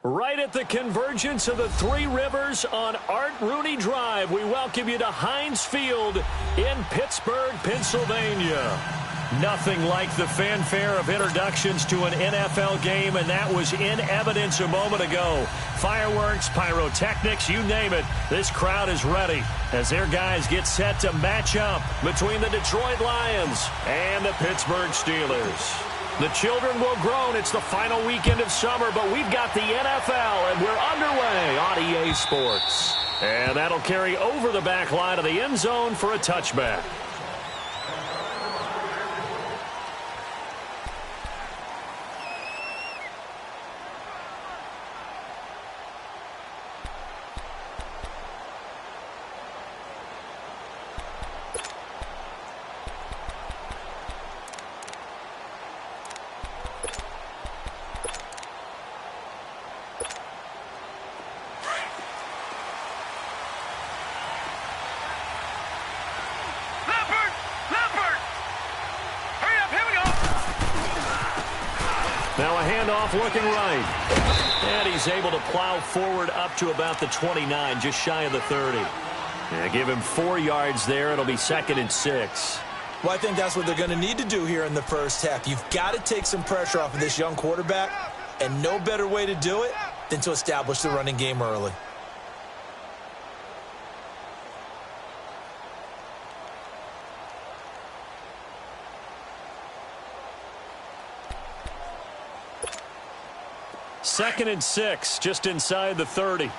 Right at the convergence of the Three Rivers on Art Rooney Drive, we welcome you to Heinz Field in Pittsburgh, Pennsylvania. Nothing like the fanfare of introductions to an NFL game, and that was in evidence a moment ago. Fireworks, pyrotechnics, you name it. This crowd is ready as their guys get set to match up between the Detroit Lions and the Pittsburgh Steelers. The children will groan. It's the final weekend of summer, but we've got the NFL, and we're underway on EA Sports. And that'll carry over the back line of the end zone for a touchback. Now a handoff looking right. And he's able to plow forward up to about the 29, just shy of the 30. Yeah, give him 4 yards there. It'll be 2nd and 6. Well, I think that's what they're going to need to do here in the first half. You've got to take some pressure off of this young quarterback, and no better way to do it than to establish the running game early. Second and 6, just inside the 30. No.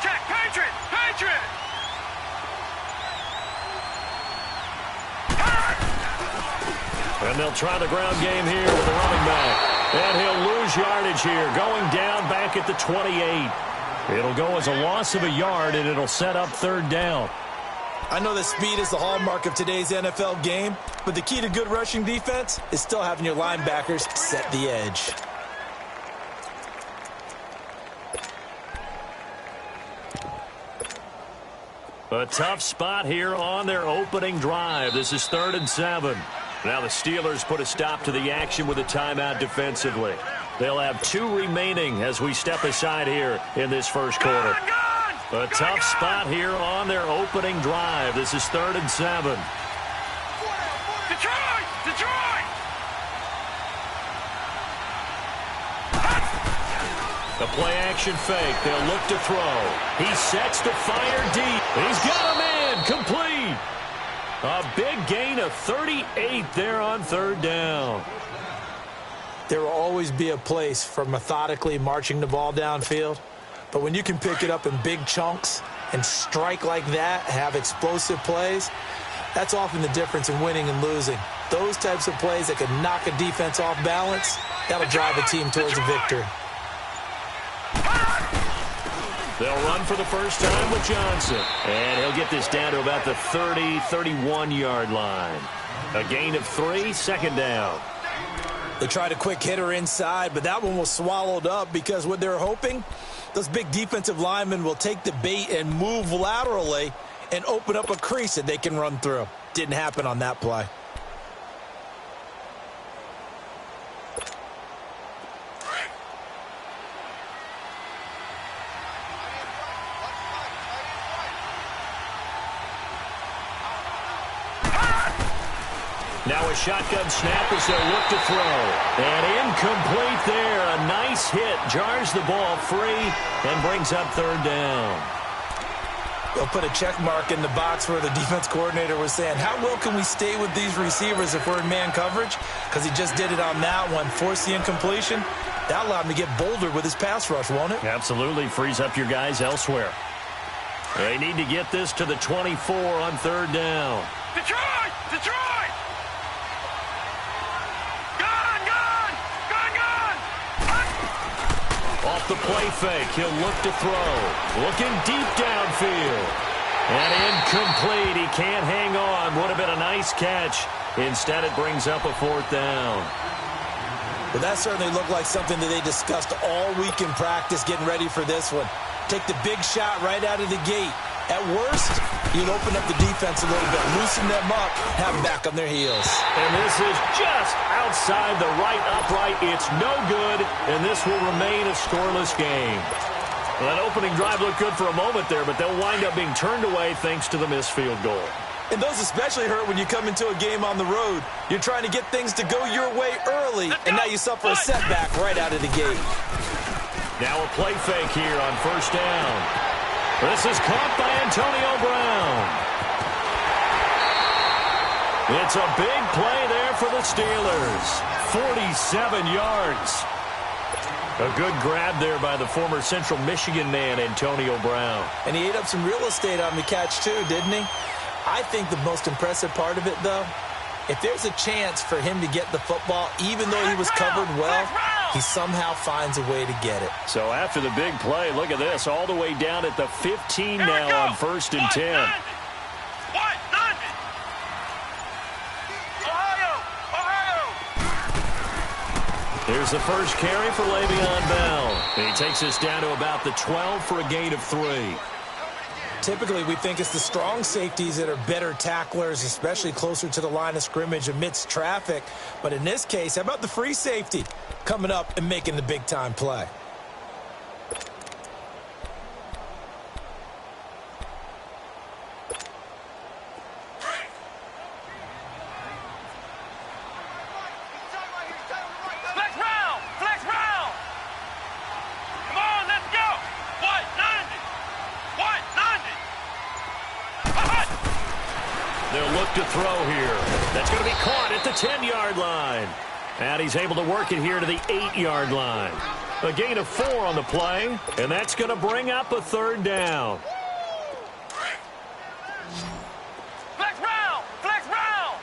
Check. Patriot. And they'll try the ground game here with the running back. And he'll lose yardage here, going down back at the 28. It'll go as a loss of a yard, and it'll set up 3rd down. I know that speed is the hallmark of today's NFL game, but the key to good rushing defense is still having your linebackers set the edge. A tough spot here on their opening drive. This is 3rd and 7. Now the Steelers put a stop to the action with a timeout defensively. They'll have 2 remaining as we step aside here in this first quarter. A tough spot here on their opening drive. This is 3rd and 7. Detroit! The play-action fake. They'll look to throw. He sets to fire deep. He's got a man. Complete. A big gain of 38 there on 3rd down. There will always be a place for methodically marching the ball downfield. But when you can pick it up in big chunks and strike like that, have explosive plays, that's often the difference in winning and losing. Those types of plays that can knock a defense off balance, that'll drive a team towards a victory. They'll run for the first time with Johnson. And he'll get this down to about the 30, 31-yard line. A gain of 3, 2nd down. They tried a quick hitter inside, but that one was swallowed up because what they're hoping, those big defensive linemen will take the bait and move laterally and open up a crease that they can run through. Didn't happen on that play. Now a shotgun snap as they look to throw. And incomplete there. A nice hit. Jars the ball free and brings up 3rd down. They'll put a check mark in the box where the defense coordinator was saying, how well can we stay with these receivers if we're in man coverage? Because he just did it on that one. Forced the incompletion. That allowed him to get bolder with his pass rush, won't it? Absolutely. Frees up your guys elsewhere. They need to get this to the 24 on 3rd down. Detroit! Off the play fake, he'll look to throw. Looking deep downfield. And incomplete. He can't hang on. Would have been a nice catch. Instead, it brings up a 4th down. Well, that certainly looked like something that they discussed all week in practice getting ready for this one. Take the big shot right out of the gate. At worst, you'll open up the defense a little bit, loosen them up, have them back on their heels. And this is just outside the right upright. It's no good, and this will remain a scoreless game. Well, that opening drive looked good for a moment there, but they'll wind up being turned away thanks to the missed field goal. And those especially hurt when you come into a game on the road. You're trying to get things to go your way early, and now you suffer a setback right out of the gate. Now a play fake here on first down. This is caught by Antonio Brown. It's a big play there for the Steelers. 47 yards. A good grab there by the former Central Michigan man, Antonio Brown. And he ate up some real estate on the catch, too, didn't he? I think the most impressive part of it, though, if there's a chance for him to get the football, even though he was covered well, he somehow finds a way to get it. So after the big play, look at this, all the way down at the 15 now on 1st and 10. Here's the first carry for Le'Veon Bell. And he takes us down to about the 12 for a gain of 3. Typically, we think it's the strong safeties that are better tacklers, especially closer to the line of scrimmage amidst traffic. But in this case, how about the free safety coming up and making the big-time play? To throw here. That's going to be caught at the 10-yard line. And he's able to work it here to the 8-yard line. A gain of 4 on the play, and that's going to bring up a 3rd down. Flex round! Flex round!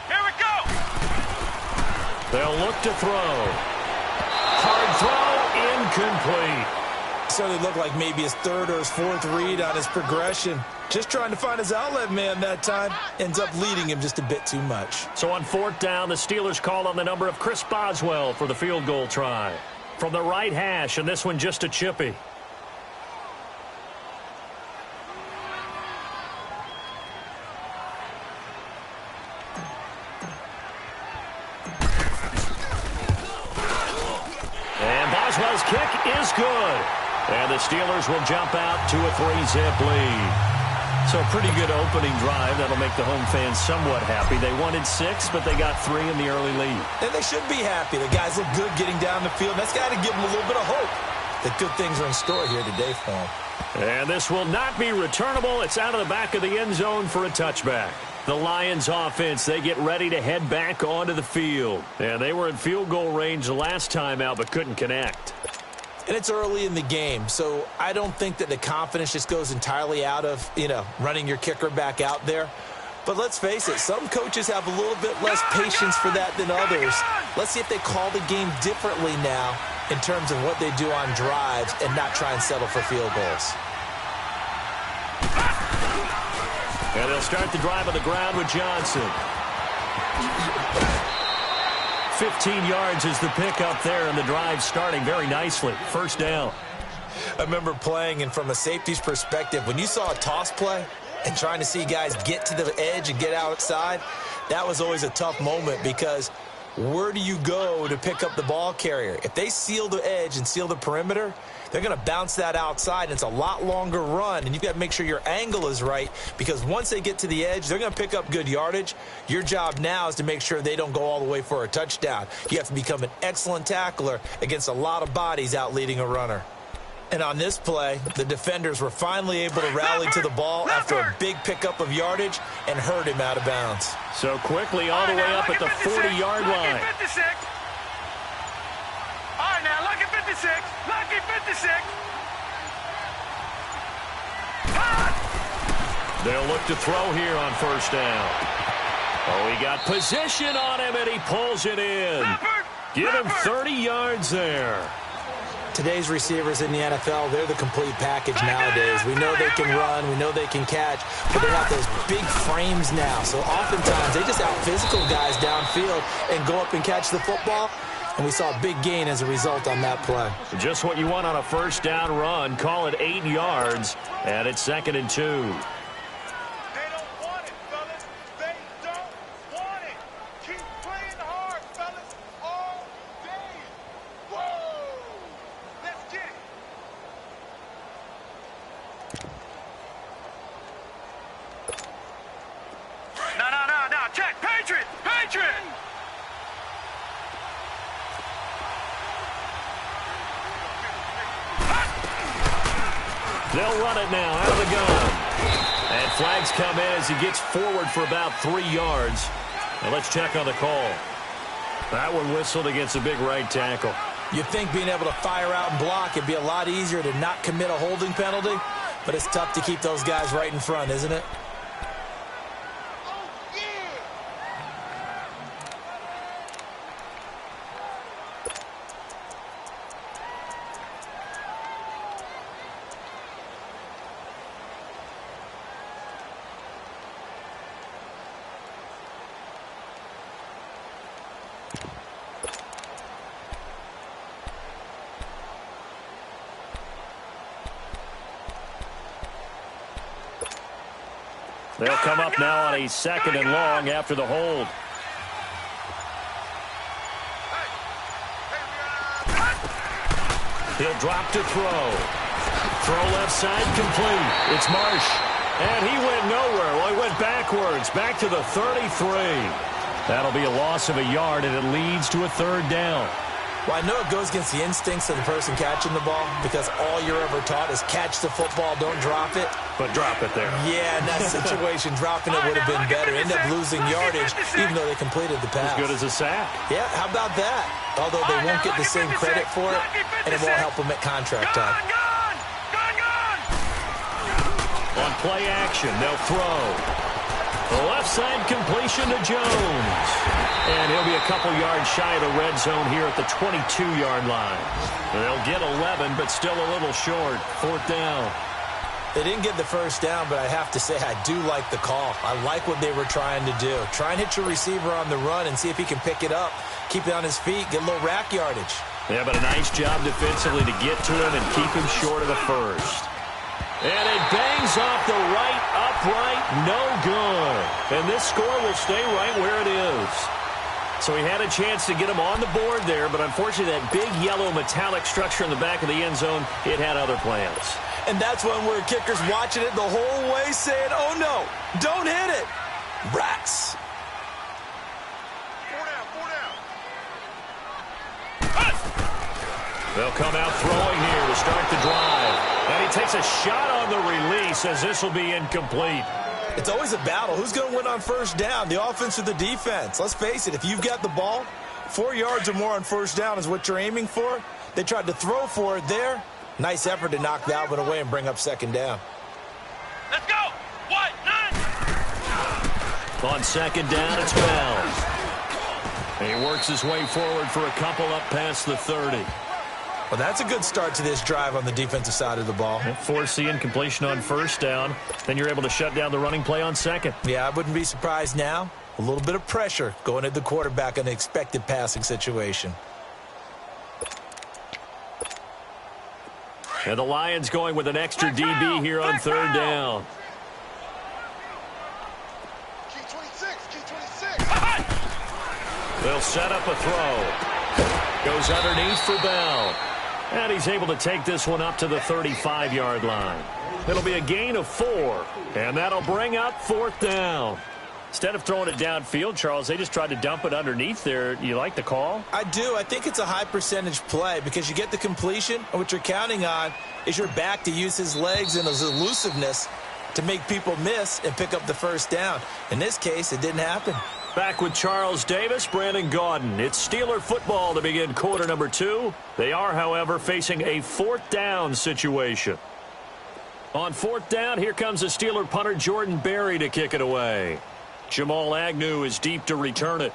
Here we go! They'll look to throw. Hard throw, incomplete. Certainly looked like maybe his 3rd or his 4th read on his progression. Just trying to find his outlet man that time. Ends up leading him just a bit too much. So on 4th down, the Steelers call on the number of Chris Boswell for the field goal try. From the right hash, and this one just a chippy. And Boswell's kick is good. And the Steelers will jump out to a 3-zip lead. So a pretty good opening drive. That'll make the home fans somewhat happy. They wanted 6, but they got 3 in the early lead. And they should be happy. The guys look good getting down the field. That's got to give them a little bit of hope that good things are in store here today for them. And this will not be returnable. It's out of the back of the end zone for a touchback. The Lions offense, they get ready to head back onto the field. And they were in field goal range the last time out, but couldn't connect. And it's early in the game, so I don't think that the confidence just goes entirely out of, running your kicker back out there. But let's face it, some coaches have a little bit less patience for that than others. Let's see if they call the game differently now in terms of what they do on drives and not try and settle for field goals. And they'll start the drive on the ground with Johnson. 15 yards is the pickup there, and the drive starting very nicely. 1st down. I remember playing, and from a safety's perspective, when you saw a toss play and trying to see guys get to the edge and get outside, that was always a tough moment because where do you go to pick up the ball carrier? If they seal the edge and seal the perimeter, they're going to bounce that outside, and it's a lot longer run, and you've got to make sure your angle is right because once they get to the edge, they're going to pick up good yardage. Your job now is to make sure they don't go all the way for a touchdown. You have to become an excellent tackler against a lot of bodies out leading a runner. And on this play, the defenders were finally able to rally to the ball after a big pickup of yardage and hurt him out of bounds. So quickly all the way up at the 40-yard line. All right, now, look at 56. Lucky 56. They'll look to throw here on 1st down. Oh, he got position on him, and he pulls it in. Give him 30 yards there. Today's receivers in the NFL, they're the complete package nowadays. We know they can run, we know they can catch, but they have those big frames now. So oftentimes they just out-physical guys downfield and go up and catch the football. and we saw a big gain as a result on that play. Just what you want on a first down run. Call it 8 yards, and it's 2nd and 2. They don't want it, fellas. They don't want it. Keep playing hard, fellas, all day. Whoa! Let's get it. No. Check. Patriot. They'll run it now out of the gun. And flags come in as he gets forward for about 3 yards. And let's check on the call. That one whistled against a big right tackle. You'd think being able to fire out and block, it'd be a lot easier to not commit a holding penalty, but it's tough to keep those guys right in front, isn't it? They'll come up now on a 2nd and long after the hold. He'll drop to throw. Throw left side complete. It's Marsh. And he went nowhere. Well, he went backwards. Back to the 33. That'll be a loss of a yard, and it leads to a 3rd down. Well, I know it goes against the instincts of the person catching the ball because all you're ever taught is catch the football, don't drop it. But drop it there. Yeah, in that situation, dropping it would have been better. End up losing yardage, even though they completed the pass. As good as a sack. Yeah, how about that? Although they won't get the same credit for it, and it won't help them at contract time. Gone! On play action, they'll throw. The left side completion to Jones. And he'll be a couple yards shy of the red zone here at the 22-yard line. They'll get 11, but still a little short. 4th down. They didn't get the first down, but I have to say I do like the call. I like what they were trying to do. Try and hit your receiver on the run and see if he can pick it up. Keep it on his feet, get a little rack yardage. Yeah, but a nice job defensively to get to him and keep him short of the first. And it bangs off the right upright, no good. And this score will stay right where it is. So he had a chance to get him on the board there, but unfortunately that big yellow metallic structure in the back of the end zone, it had other plans. And that's when we're kickers watching it the whole way saying, oh no, don't hit it. Rats. 4 down. They'll come out throwing here to start the drive. And he takes a shot on the release as this will be incomplete. It's always a battle. Who's going to win on first down, the offense or the defense? Let's face it, if you've got the ball, 4 yards or more on first down is what you're aiming for. They tried to throw for it there. Nice effort to knock that one away and bring up 2nd down. Let's go! What? 9! On 2nd down, it's Bell. And he works his way forward for a couple up past the 30. Well, that's a good start to this drive on the defensive side of the ball. Force the incompletion on first down. Then you're able to shut down the running play on 2nd. Yeah, I wouldn't be surprised now. A little bit of pressure going at the quarterback in an expected passing situation. And the Lions going with an extra DB here on 3rd down. They'll set up a throw. Goes underneath for Bell. And he's able to take this one up to the 35-yard line. It'll be a gain of 4. And that'll bring up 4th down. Instead of throwing it downfield, Charles, they just tried to dump it underneath there. You like the call? I do. I think it's a high percentage play because you get the completion, and what you're counting on is your back to use his legs and his elusiveness to make people miss and pick up the first down. In this case, it didn't happen. Back with Charles Davis, Brandon Gaudin. It's Steeler football to begin quarter number 2. They are, however, facing a 4th down situation. On 4th down, here comes the Steeler punter Jordan Berry to kick it away. Jamal Agnew is deep to return it.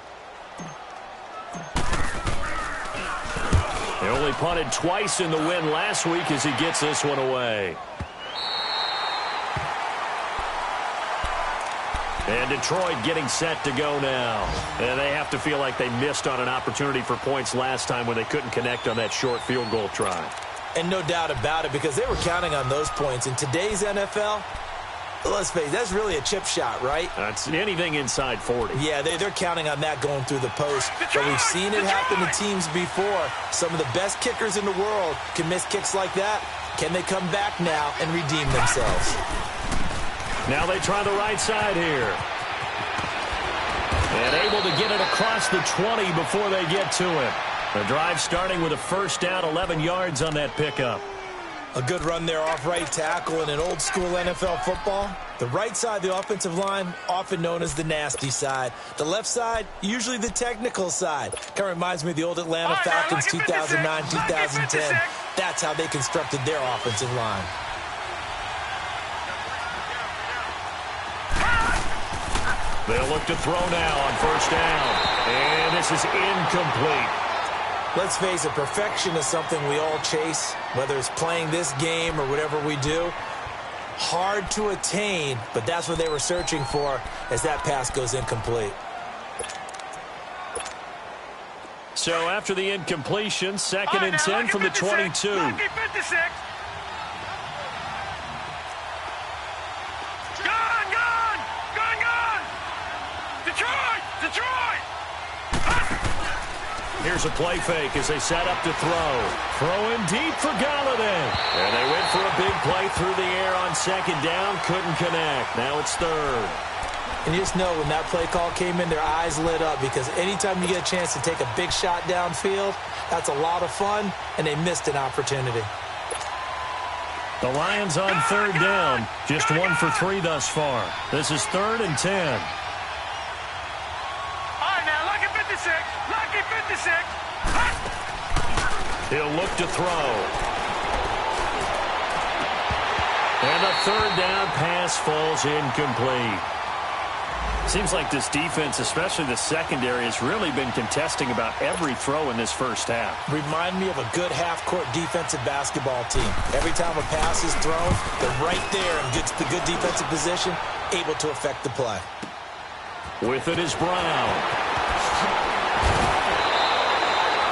They only punted twice in the win last week as he gets this one away. And Detroit getting set to go now. And they have to feel like they missed on an opportunity for points last time when they couldn't connect on that short field goal try. And no doubt about it, because they were counting on those points. In today's NFL, let's face it, that's really a chip shot, right? That's anything inside 40. Yeah, they're counting on that going through the post. But we've seen it happen to teams before. Some of the best kickers in the world can miss kicks like that. Can they come back now and redeem themselves? Now they try the right side here. And able to get it across the 20 before they get to him. The drive starting with a first down, 11 yards on that pickup. A good run there off right tackle in an old-school NFL football. The right side of the offensive line, often known as the nasty side. The left side, usually the technical side. Kind of reminds me of the old Atlanta Falcons 2009, 2010. That's how they constructed their offensive line. They'll look to throw now on first down. And this is incomplete. Let's face it, perfection is something we all chase, whether it's playing this game or whatever we do. Hard to attain, but that's what they were searching for as that pass goes incomplete. So after the incompletion, 2nd and 10 from the 22. Here's a play fake as they set up to throw. Throwing deep for Galladay. And they went for a big play through the air on 2nd down. Couldn't connect. Now it's 3rd. And you just know when that play call came in, their eyes lit up, because anytime you get a chance to take a big shot downfield, that's a lot of fun, and they missed an opportunity. The Lions on 3rd down. Just 1 for 3 thus far. This is 3rd and 10. He'll look to throw. And a 3rd down pass falls incomplete. Seems like this defense, especially the secondary, has really been contesting about every throw in this first half. Remind me of a good half-court defensive basketball team. Every time a pass is thrown, they're right there and gets the good defensive position, able to affect the play. With it is Brown.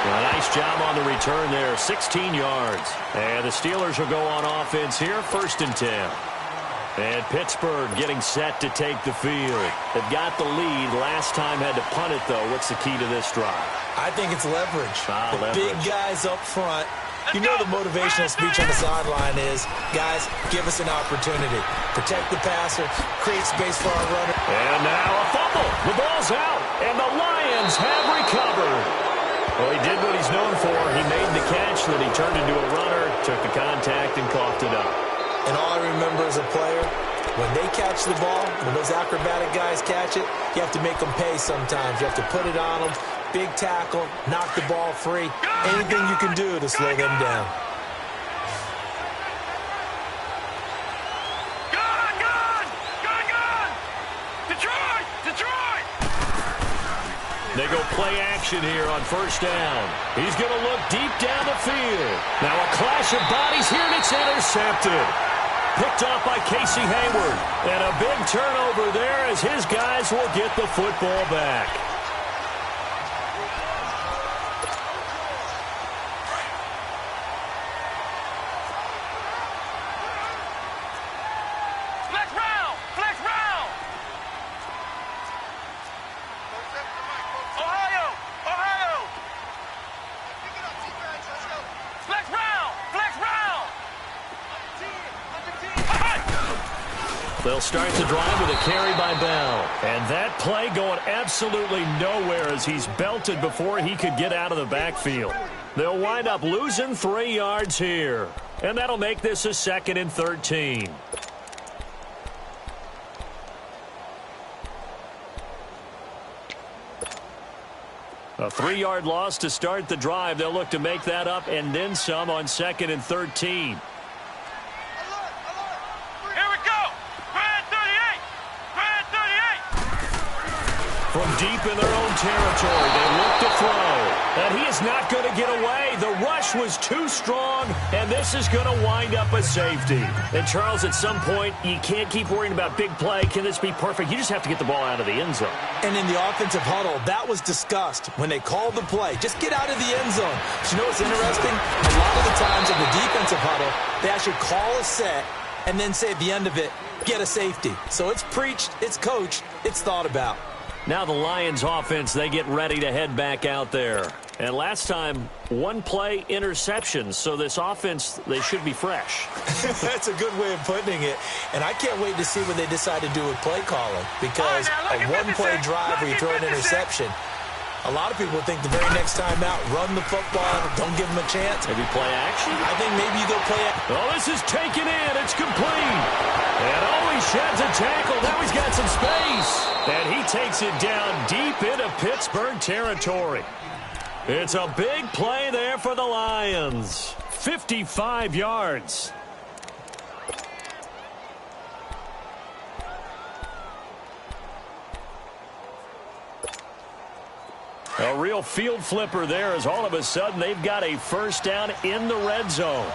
A nice job on the return there, 16 yards. And the Steelers will go on offense here, 1st and 10. And Pittsburgh getting set to take the field. They've got the lead. Last time had to punt it, though. What's the key to this drive? I think it's leverage. Leverage. Big guys up front. You know the motivational speech on the sideline is, guys, give us an opportunity. Protect the passer, create space for our runner. And now a fumble. The ball's out, and the Lions have recovered. Well, he did what he's known for. He made the catch, then he turned into a runner, took the contact, and coughed it up. And all I remember as a player, when they catch the ball, when those acrobatic guys catch it, you have to make them pay sometimes. You have to put it on them, big tackle, knock the ball free. Anything you can do to slow them down. They go play action here on first down. He's going to look deep down the field. Now a clash of bodies here, and it's intercepted. Picked off by Casey Hayward. And a big turnover there as his guys will get the football back. They'll start the drive with a carry by Bell. And that play going absolutely nowhere as he's belted before he could get out of the backfield. They'll wind up losing 3 yards here. And that'll make this a 2nd and 13. A 3-yard loss to start the drive. They'll look to make that up and then some on 2nd and 13. From deep in their own territory, they look to throw. And he is not going to get away. The rush was too strong, and this is going to wind up a safety. And, Charles, at some point, you can't keep worrying about big play. Can this be perfect? You just have to get the ball out of the end zone. And in the offensive huddle, that was discussed when they called the play. Just get out of the end zone. But you know what's interesting? A lot of the times in the defensive huddle, they actually call a set and then say at the end of it, get a safety. So it's preached, it's coached, it's thought about. Now the Lions offense, they get ready to head back out there. And last time, one play interception. So this offense, they should be fresh. That's a good way of putting it. And I can't wait to see what they decide to do with play calling. Because a one-play drive where you throw an interception, a lot of people think the very next time out, run the football, don't give them a chance. Maybe play action? I think maybe you go play action. Oh, this is taken in. It's complete. And he sheds a tackle. Now he's got some space. And he takes it down deep into Pittsburgh territory. It's a big play there for the Lions. 55 yards. A real field flipper there as all of a sudden they've got a first down in the red zone.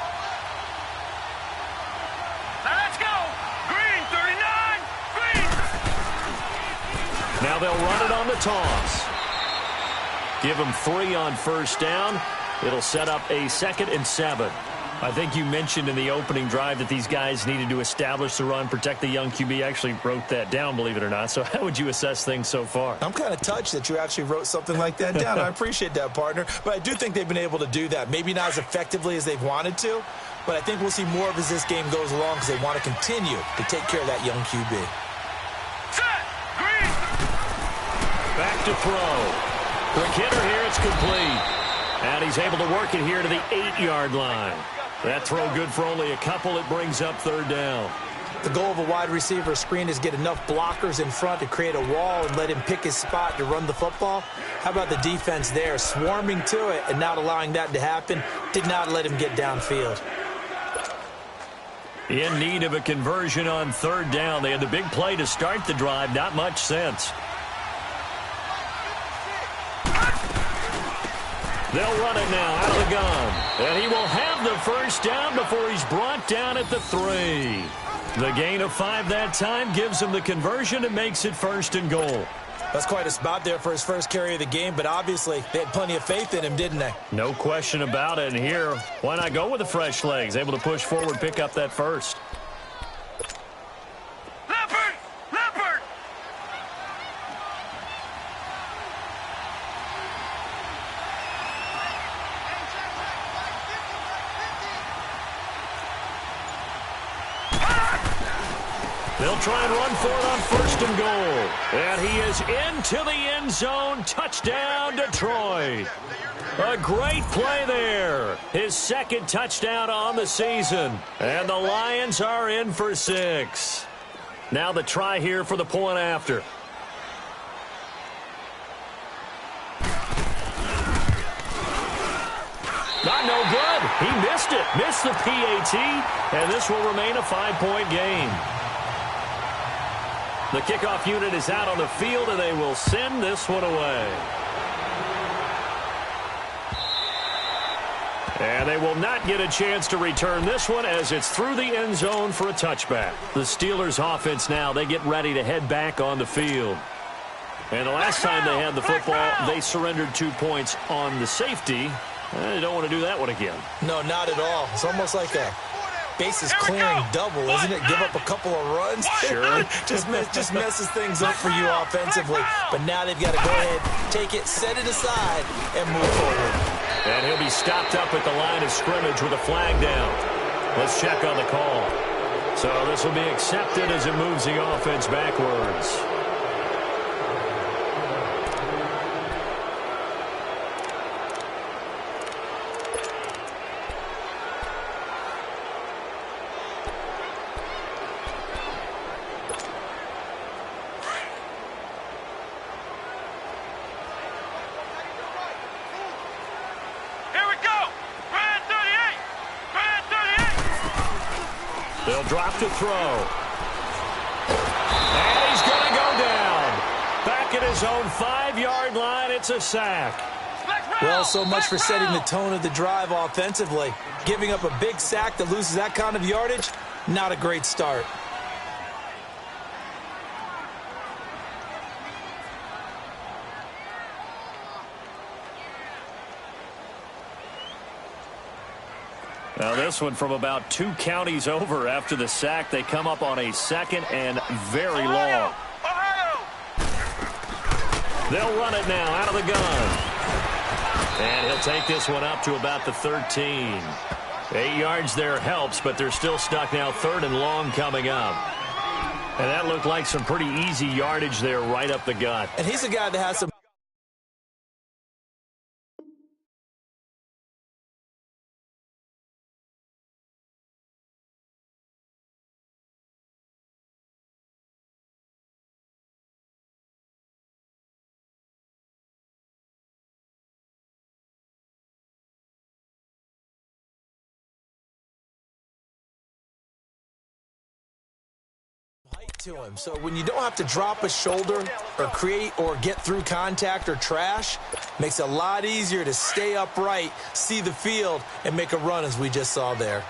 Now let's go. Green, 39. Green. Now they'll run it on the toss. Give them 3 on first down. It'll set up a 2nd and 7. I think you mentioned in the opening drive that these guys needed to establish the run, protect the young QB. I actually wrote that down, believe it or not. So how would you assess things so far? I'm kind of touched that you actually wrote something like that down. I appreciate that, partner. But I do think they've been able to do that. Maybe not as effectively as they've wanted to, but I think we'll see more of as this game goes along because they want to continue to take care of that young QB. Set. Green. Back to throw. Quick hitter here, it's complete. And he's able to work it here to the 8-yard line. That throw good for only a couple. It brings up 3rd down. The goal of a wide receiver screen is get enough blockers in front to create a wall and let him pick his spot to run the football. How about the defense there, swarming to it and not allowing that to happen? Did not let him get downfield. In need of a conversion on 3rd down. They had the big play to start the drive. Not much sense. They'll run it now out of the gun. And he will have the first down before he's brought down at the 3. The gain of 5 that time gives him the conversion and makes it 1st and goal. That's quite a spot there for his first carry of the game, but obviously they had plenty of faith in him, didn't they? No question about it. And here, why not go with the fresh legs? Able to push forward, pick up that first. Leopard. Leopard. They'll try and run for it on 1st and goal. And he is into the end zone. Touchdown, Detroit. A great play there. His 2nd touchdown on the season. And the Lions are in for 6. Now the try here for the point after. Not no good. He missed it. Missed the PAT. And this will remain a 5-point game. The kickoff unit is out on the field, and they will send this one away. And they will not get a chance to return this one as it's through the end zone for a touchback. The Steelers offense now, they get ready to head back on the field. And the last time they had the football, they surrendered 2 points on the safety. They don't want to do that one again. No, not at all. It's almost like a bases clearing double, isn't it? Give up a couple of runs. Sure. just messes things up for you offensively. But now they've got to go ahead, take it, set it aside, and move forward. And he'll be stopped up at the line of scrimmage with a flag down. Let's check on the call. So this will be accepted as it moves the offense backwards. They'll drop to throw. And he's going to go down. Back at his own 5-yard line, it's a sack. Well, so much for setting the tone of the drive offensively. Giving up a big sack that loses that kind of yardage, not a great start. Now this one from about 2 counties over after the sack. They come up on a 2nd and very long. They'll run it now out of the gun. And he'll take this one up to about the 13. 8 yards there helps, but they're still stuck now. 3rd and long coming up. And that looked like some pretty easy yardage there right up the gut. And he's a guy that has some to him. So when you don't have to drop a shoulder or create or get through contact or trash, makes it a lot easier to stay upright, see the field, and make a run as we just saw there.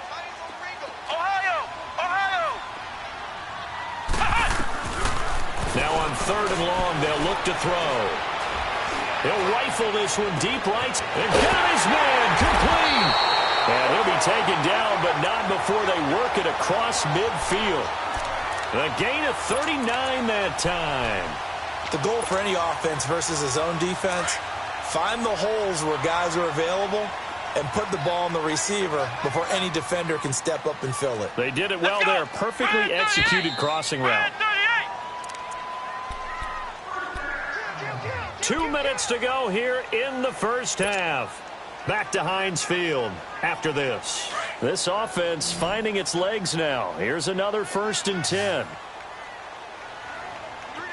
Now on 3rd and long, they'll look to throw. He'll rifle this one deep right. And got his man complete. And he'll be taken down, but not before they work it across midfield. A gain of 39 that time. The goal for any offense versus his own defense, find the holes where guys are available and put the ball on the receiver before any defender can step up and fill it. They did it well there. Perfectly executed crossing route. 2 minutes to go here in the first half. Back to Heinz Field after this. This offense finding its legs now. Here's another 1st and 10.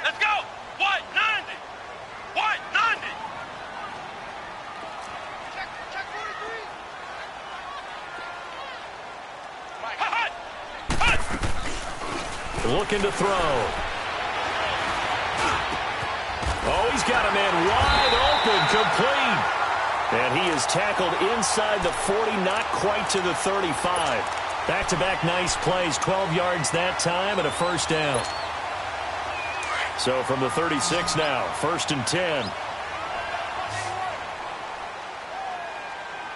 Let's go. White 90. White 90. Check 43. Looking to throw. Oh, he's got a man wide open, complete. And he is tackled inside the 40, not quite to the 35. Back-to-back nice plays, 12 yards that time and a 1st down. So from the 36 now, 1st and 10.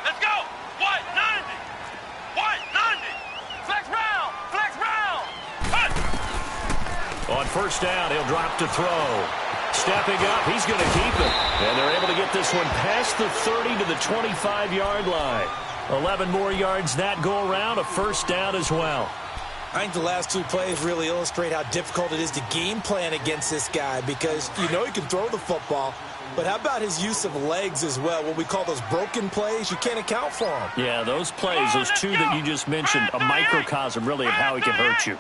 Let's go. White 90. White 90. Flex round. Flex round. On 1st down, he'll drop to throw. Stepping up, he's going to keep it. And they're able to get this one past the 30 to the 25-yard line. 11 more yards that go around, a 1st down as well. I think the last 2 plays really illustrate how difficult it is to game plan against this guy because you know he can throw the football, but how about his use of legs as well? What we call those broken plays, you can't account for them. Yeah, those plays, those 2 that you just mentioned, a microcosm really of how he can hurt you.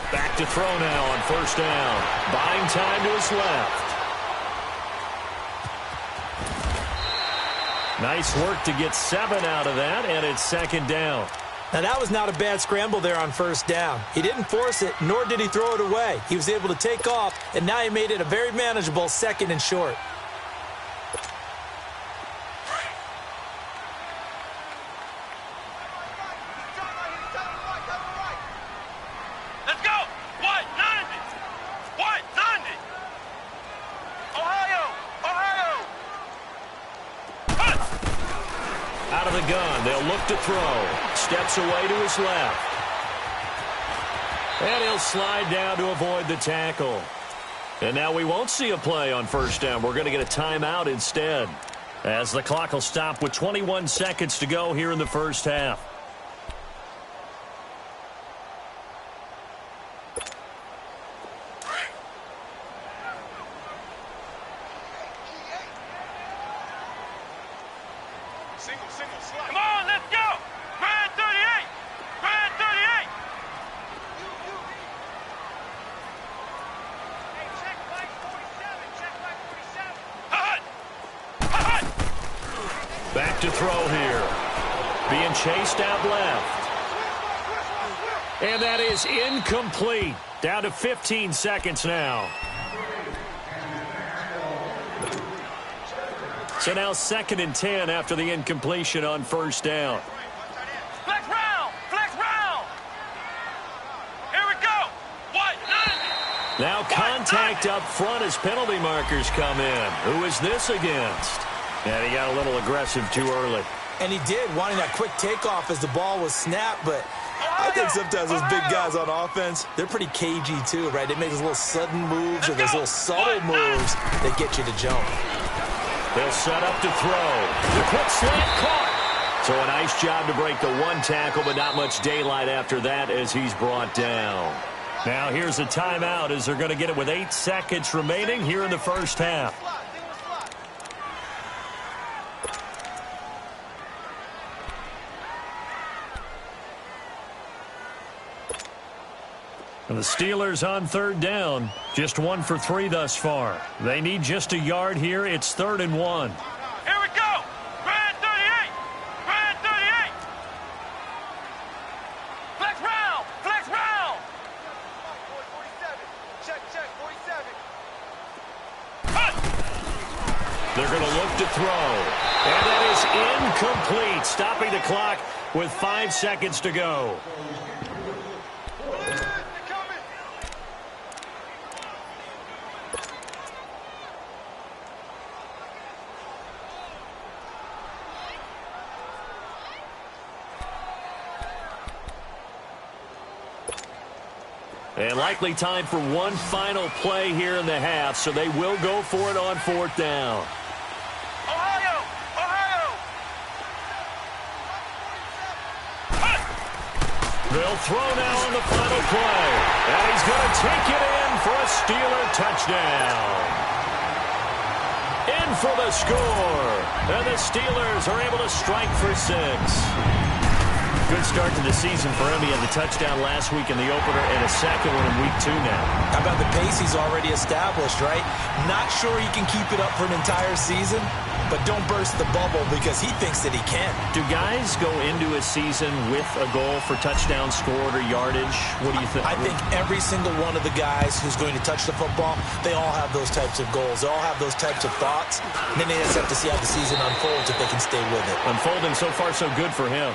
Back to throw now on 1st down. Buying time to his left. Nice work to get 7 out of that, and it's 2nd down. Now, that was not a bad scramble there on 1st down. He didn't force it, nor did he throw it away. He was able to take off, and now he made it a very manageable 2nd and short. They'll look to throw. Steps away to his left. And he'll slide down to avoid the tackle. And now we won't see a play on 1st down. We're going to get a timeout instead, as the clock will stop with 21 seconds to go here in the first half. Back to throw here. Being chased out left. And that is incomplete. Down to 15 seconds now. So now 2nd and 10 after the incompletion on first down. Flex round! Flex round! Here we go! Now contact up front as penalty markers come in. Who is this against? And he got a little aggressive too early. And he did, wanting that quick takeoff as the ball was snapped, but I think sometimes those big guys on offense, they're pretty cagey too, right? They make those little sudden moves or those little subtle moves that get you to jump. They'll set up to throw. The quick slant caught. So a nice job to break the one tackle, but not much daylight after that as he's brought down. Now here's a timeout as they're going to get it with 8 seconds remaining here in the first half. And the Steelers on 3rd down, just 1 for 3 thus far. They need just a yard here. It's 3rd and 1. Here we go! Brand 38! Brand 38! Flex round! Flex round! 47. Check, 47. They're going to look to throw. And that is incomplete, stopping the clock with 5 seconds to go. And likely time for one final play here in the half, so they will go for it on 4th down. Ohio! Ohio! They'll throw now on the final play. And he's going to take it in for a Steeler touchdown. In for the score. And the Steelers are able to strike for 6. Good start to the season for him. He had the touchdown last week in the opener and a second one in week 2 now. How about the pace he's already established, right? Not sure he can keep it up for an entire season, but don't burst the bubble because he thinks that he can. Do guys go into a season with a goal for touchdown scored or yardage? What do you think? I think every single one of the guys who's going to touch the football, they all have those types of goals. They all have those types of thoughts. And then they just have to see how the season unfolds if they can stay with it. Unfolding so far so good for him.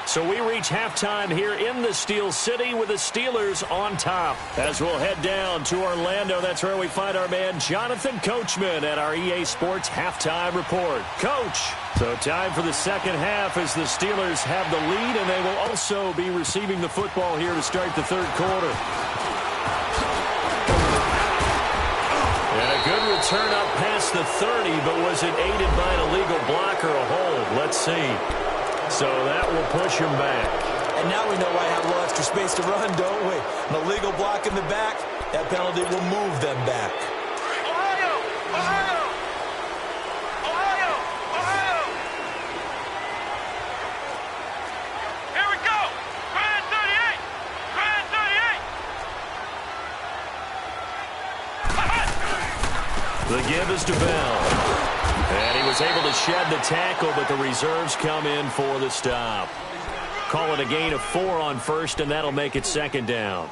So we reach halftime here in the Steel City with the Steelers on top. As we'll head down to Orlando, that's where we find our man Jonathan Coachman at our EA Sports Halftime Report. Coach, so time for the second half as the Steelers have the lead, and they will also be receiving the football here to start the 3rd quarter. And a good return up past the 30, but was it aided by an illegal block or a hold? Let's see. So that will push him back. And now we know why I have a little extra space to run, don't we? An illegal block in the back, that penalty will move them back. Ohio! Ohio! Ohio! Ohio! Here we go! Brand 38! Brand 38! The give is to Bell. And he was able to shed the tackle, but the reserves come in for the stop. Call it a gain of 4 on first, and that'll make it 2nd down.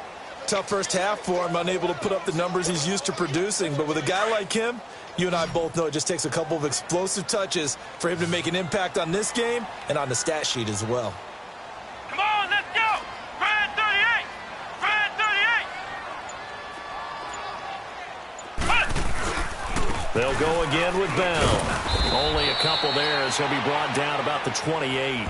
Tough first half for him, unable to put up the numbers he's used to producing. But with a guy like him, you and I both know it just takes a couple of explosive touches for him to make an impact on this game and on the stat sheet as well. Come on, let's go! Brand 38! Brand 38! They'll go again with Bell. Only a couple there as he'll be brought down about the 28.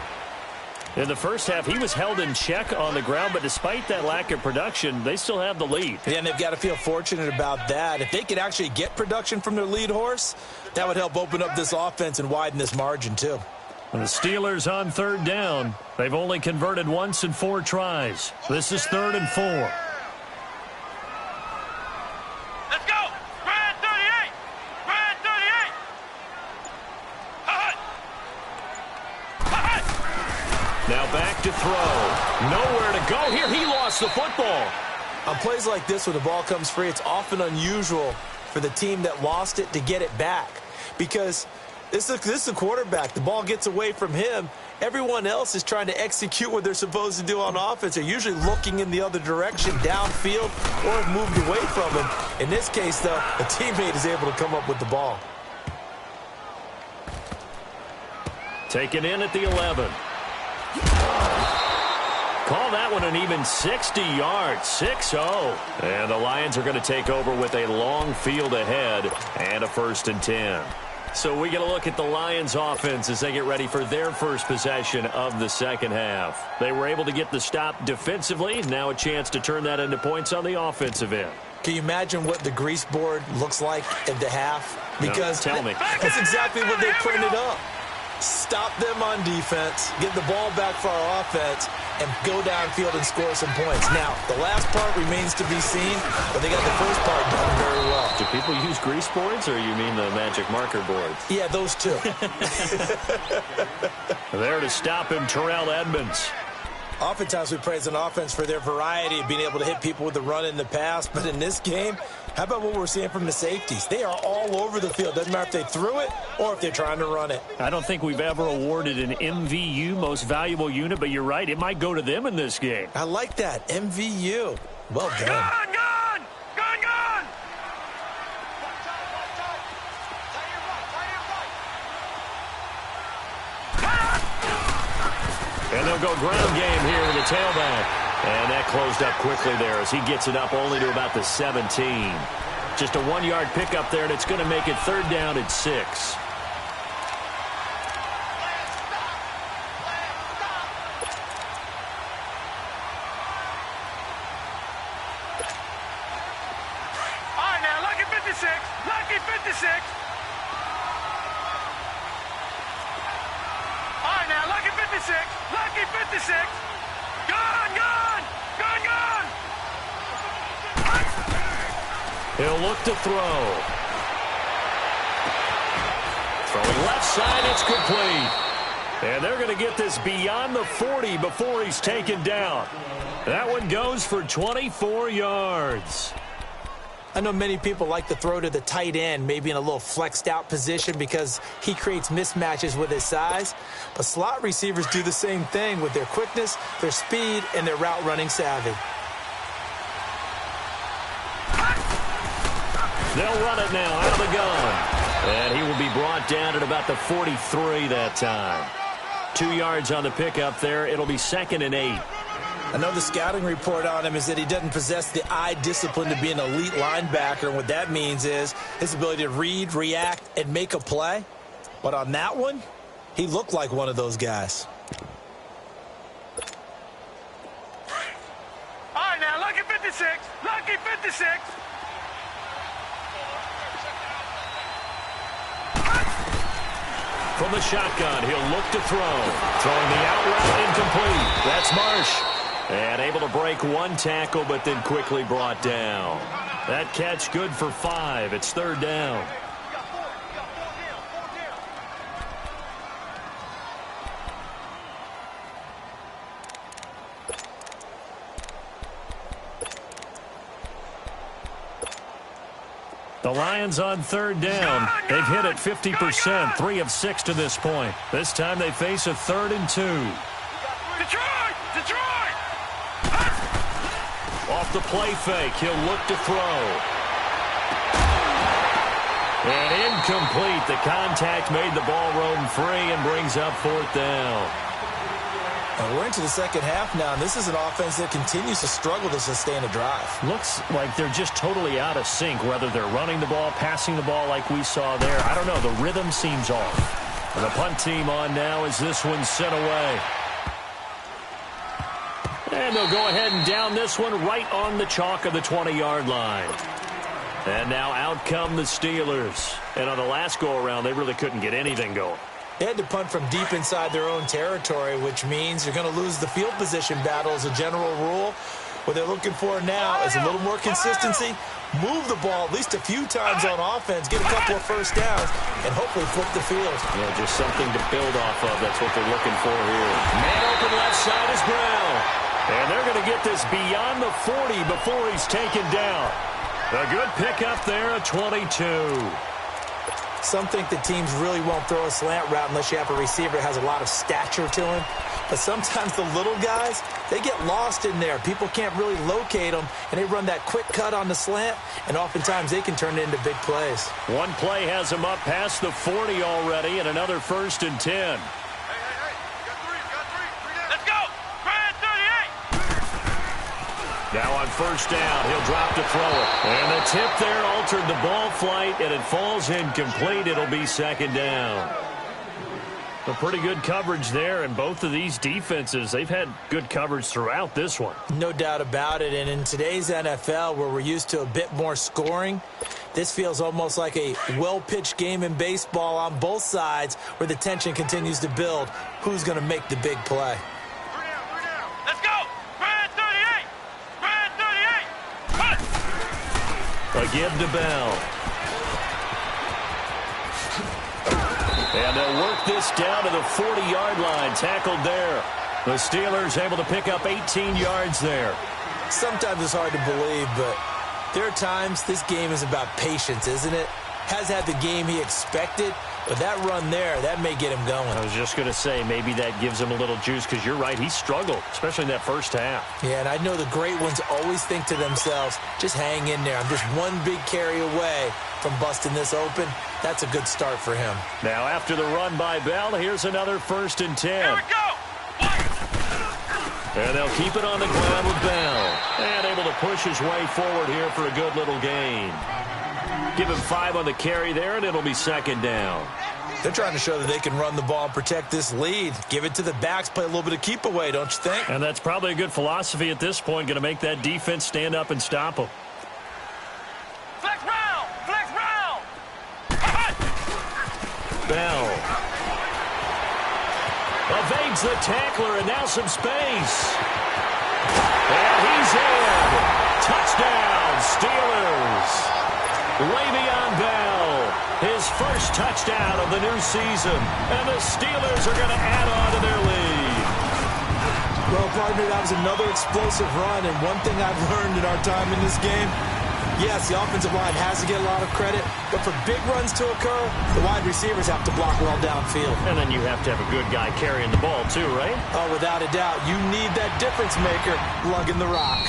In the first half, he was held in check on the ground, but despite that lack of production, they still have the lead. Yeah, and they've got to feel fortunate about that. If they could actually get production from their lead horse, that would help open up this offense and widen this margin too. And the Steelers on 3rd down. They've only converted once in 4 tries. This is 3rd and 4. Now back to throw. Nowhere to go here. He lost the football. On plays like this, when the ball comes free, it's often unusual for the team that lost it to get it back. Because this is a quarterback. The ball gets away from him. Everyone else is trying to execute what they're supposed to do on offense. They're usually looking in the other direction, downfield, or have moved away from him. In this case, though, a teammate is able to come up with the ball. Taken in at the 11. Call that one an even 60 yards, 6-0. And the Lions are going to take over with a long field ahead and a 1st and 10. So we get a look at the Lions offense as they get ready for their first possession of the second half. They were able to get the stop defensively. Now a chance to turn that into points on the offensive end. Can you imagine what the grease board looks like at the half? Because no, tell me. That's exactly what they printed up. Stop them on defense, get the ball back for our offense, and go downfield and score some points. Now, the last part remains to be seen, but they got the first part done very well. Do people use grease boards, or you mean the magic marker boards? Yeah, those two. There to stop him, Terrell Edmonds. Oftentimes we praise an offense for their variety of being able to hit people with the run in the pass, but in this game, how about what we're seeing from the safeties? They are all over the field. Doesn't matter if they threw it or if they're trying to run it. I don't think we've ever awarded an MVU, most valuable unit, but you're right, it might go to them in this game. I like that, MVU. Well done. Gone! And they'll go ground game here to the tailback. And that closed up quickly there as he gets it up only to about the 17. Just a 1-yard pickup there, and it's going to make it 3rd down at 6. All right, now, lucky 56. Lucky 56. All right, now, lucky 56. Lucky 56. Gone, gone. Gone, gone. He'll look to throw. Throwing left side, it's complete. And they're going to get this beyond the 40 before he's taken down. That one goes for 24 yards. I know many people like to throw to the tight end, maybe in a little flexed out position because he creates mismatches with his size. But slot receivers do the same thing with their quickness, their speed, and their route running savvy. They'll run it now out of the gun. And he will be brought down at about the 43 that time. 2 yards on the pickup there. It'll be 2nd and 8. Another scouting report on him is that he doesn't possess the eye discipline to be an elite linebacker. And what that means is his ability to read, react, and make a play. But on that one, he looked like one of those guys. All right, now, lucky 56. Lucky 56. From the shotgun, he'll look to throw. Throwing the out route incomplete. That's Marsh. And able to break one tackle, but then quickly brought down. That catch good for 5. It's 3rd down. The Lions on 3rd down. They've hit it 50%, 3 of 6 to this point. This time they face a 3rd and 2. Detroit! Detroit! Off the play fake, he'll look to throw. And incomplete. The contact made the ball roam free and brings up 4th down. And we're into the second half now, and this is an offense that continues to struggle to sustain a drive. Looks like they're just totally out of sync, whether they're running the ball, passing the ball like we saw there. I don't know. The rhythm seems off. And the punt team on now as this one's sent away. And they'll go ahead and down this one right on the chalk of the 20-yard line. And now out come the Steelers. And on the last go-around, they really couldn't get anything going. They had to punt from deep inside their own territory, which means you're going to lose the field position battle as a general rule. What they're looking for now is a little more consistency, move the ball at least a few times on offense, get a couple of first downs, and hopefully flip the field. Yeah, just something to build off of. That's what they're looking for here. Man open left side is Brown. And they're going to get this beyond the 40 before he's taken down. A good pickup there at 22. Some think that teams really won't throw a slant route unless you have a receiver that has a lot of stature to him. But sometimes the little guys, they get lost in there. People can't really locate them, and they run that quick cut on the slant, and oftentimes they can turn it into big plays. One play has them up past the 40 already, and another 1st and 10. Now on first down, he'll drop to throw it. And the tip there altered the ball flight, and it falls incomplete. It'll be second down. A pretty good coverage there, and both of these defenses, they've had good coverage throughout this one. No doubt about it, and in today's NFL, where we're used to a bit more scoring, this feels almost like a well-pitched game in baseball on both sides where the tension continues to build. Who's going to make the big play? Let's go! Brad 38! Brad 38! A give to Bell. And they'll work this down to the 40-yard line, tackled there. The Steelers able to pick up 18 yards there. Sometimes it's hard to believe, but there are times this game is about patience, isn't it? Has had the game he expected, but that run there, that may get him going. I was just going to say, maybe that gives him a little juice, because you're right, he struggled, especially in that first half. Yeah, and I know the great ones always think to themselves, just hang in there. I'm just one big carry away from busting this open. That's a good start for him. Now after the run by Bell, here's another 1st and 10. Here we go! And they'll keep it on the ground with Bell. And able to push his way forward here for a good little gain. Give him 5 on the carry there, and it'll be second down. They're trying to show that they can run the ball and protect this lead. Give it to the backs, play a little bit of keep away, don't you think? And that's probably a good philosophy at this point, going to make that defense stand up and stop them. Flex round! Flex round! Bell evades the tackler, and now some space. And he's in. Touchdown, Steelers. Le'Veon Bell, his first touchdown of the new season. And the Steelers are going to add on to their lead. Well, partner, that was another explosive run, and one thing I've learned in our time in this game, yes, the offensive line has to get a lot of credit, but for big runs to occur, the wide receivers have to block well downfield. And then you have to have a good guy carrying the ball too, right? Oh, without a doubt. You need that difference maker lugging the rock.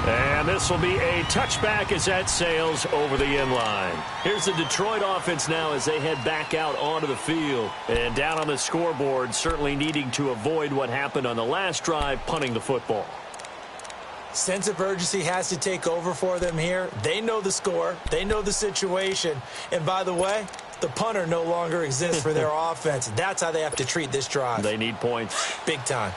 And this will be a touchback as that sails over the end line. Here's the Detroit offense now as they head back out onto the field. And down on the scoreboard, certainly needing to avoid what happened on the last drive, punting the football. Sense of urgency has to take over for them here. They know the score. They know the situation. And by the way, the punter no longer exists for their offense. That's how they have to treat this drive. They need points. Big time.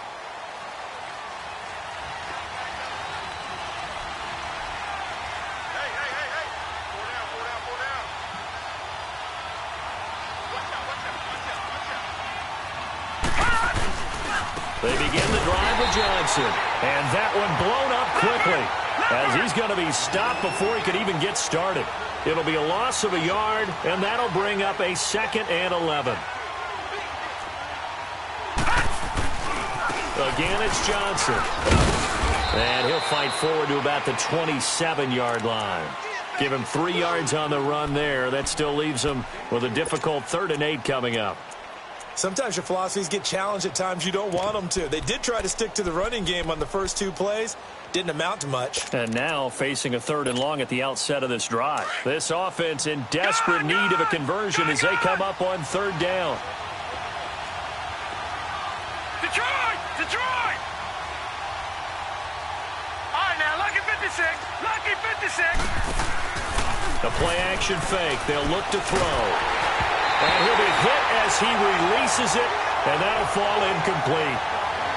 They begin the drive with Johnson. And that one blown up quickly as he's going to be stopped before he could even get started. It'll be a loss of a yard, and that'll bring up a 2nd and 11. Again, it's Johnson. And he'll fight forward to about the 27-yard line. Give him 3 yards on the run there. That still leaves him with a difficult 3rd and 8 coming up. Sometimes your philosophies get challenged at times you don't want them to. They did try to stick to the running game on the first 2 plays. Didn't amount to much. And now facing a 3rd and long at the outset of this drive. This offense in desperate need of a conversion as they come up on 3rd down. Detroit! Detroit! All right, now, lucky 56. Lucky 56. The play-action fake. They'll look to throw. And he'll be hit as he releases it, and that'll fall incomplete.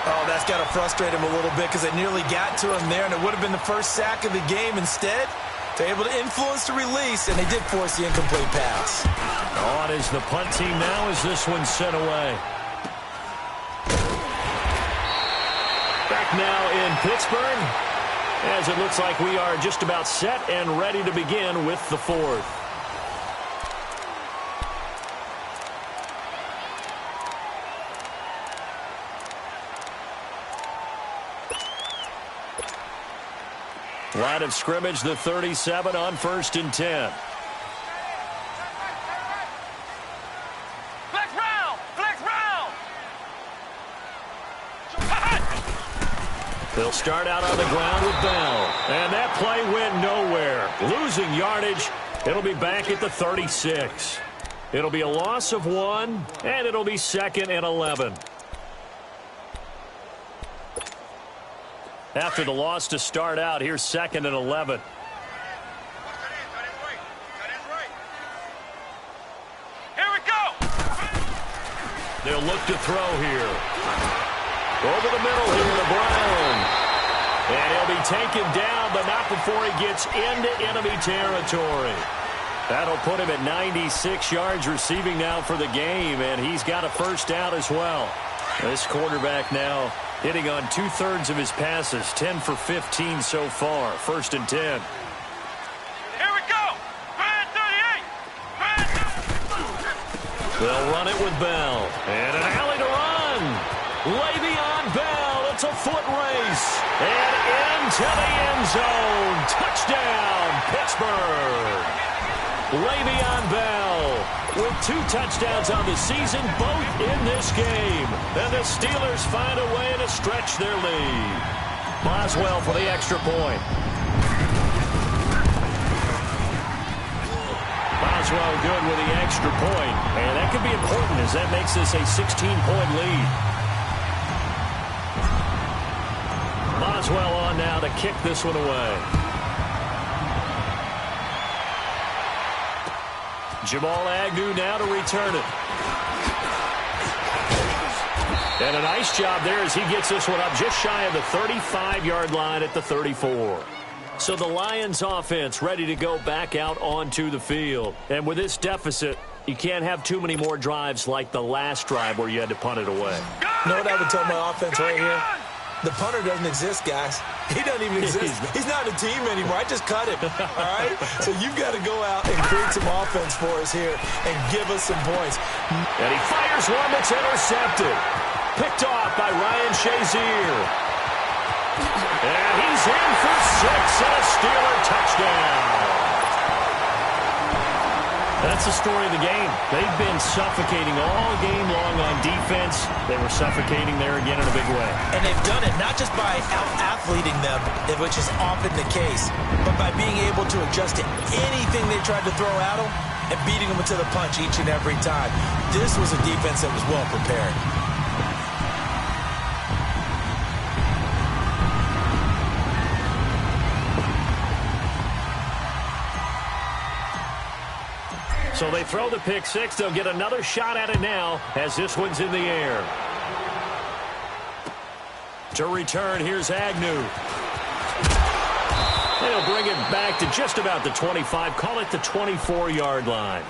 Oh, that's got to frustrate him a little bit because they nearly got to him there, and it would have been the first sack of the game. Instead, they're able to influence the release, and they did force the incomplete pass. On is the punt team now as this one's sent away. Back now in Pittsburgh, as it looks like we are just about set and ready to begin with the 4th. Line of scrimmage, the 37 on 1st and 10. Flex round! Flex round! They'll start out on the ground with Bell. And that play went nowhere. Losing yardage. It'll be back at the 36. It'll be a loss of 1, and it'll be 2nd and 11. After the loss to start out, here's 2nd and 11. Here we go. They'll look to throw here. Over the middle here to Brown. And he'll be taken down, but not before he gets into enemy territory. That'll put him at 96 yards receiving now for the game, and he's got a first down as well. This quarterback now hitting on 2/3 of his passes, 10 for 15 so far. 1st and 10. Here we go. Man 38. Man. They'll run it with Bell. And an alley to run. Le'Veon Bell. It's a foot race. And into the end zone. Touchdown, Pittsburgh. Le'Veon Bell with 2 touchdowns on the season, both in this game. And the Steelers find a way to stretch their lead. Boswell for the extra point. Boswell good with the extra point. And that could be important as that makes this a 16-point lead. Boswell on now to kick this one away. Jamal Agnew now to return it. And a nice job there as he gets this one up just shy of the 35-yard line at the 34. So the Lions offense ready to go back out onto the field. And with this deficit, you can't have too many more drives like the last drive where you had to punt it away. You know what I would tell my offense right here? The punter doesn't exist, guys. He doesn't even exist. He's not a team anymore. I just cut him, all right? So you've got to go out and create some offense for us here and give us some points. And he fires one that's intercepted. Picked off by Ryan Shazier. And he's in for 6 and a Steeler touchdown. That's the story of the game. They've been suffocating all game long on defense. They were suffocating there again in a big way. And they've done it not just by out-athleting them, which is often the case, but by being able to adjust to anything they tried to throw at them and beating them to the punch each and every time. This was a defense that was well prepared. So they throw the pick 6. They'll get another shot at it now as this one's in the air. To return, here's Agnew. They'll bring it back to just about the 25. Call it the 24-yard line.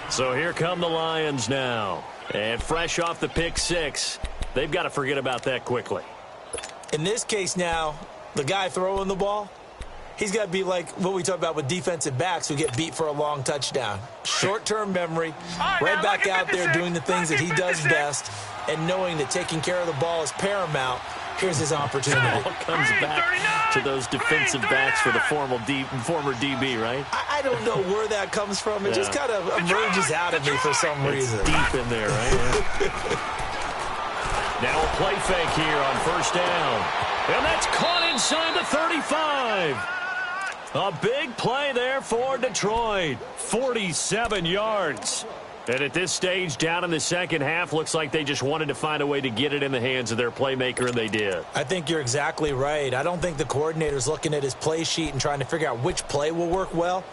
So here come the Lions now. And fresh off the pick 6, they've got to forget about that quickly. In this case now, the guy throwing the ball, he's got to be like what we talk about with defensive backs who get beat for a long touchdown. Short-term memory, right back out there doing the things that he does best, and knowing that taking care of the ball is paramount. Here's his opportunity. It all comes back to those defensive backs for the former DB, right? I don't know where that comes from. It just kind of emerges out of me for some reason. It's deep in there, right? Now a play fake here on first down. And that's caught inside the 35. A big play there for Detroit. 47 yards. And at this stage, down in the second half, looks like they just wanted to find a way to get it in the hands of their playmaker, and they did. I think you're exactly right. I don't think the coordinator's looking at his play sheet and trying to figure out which play will work well.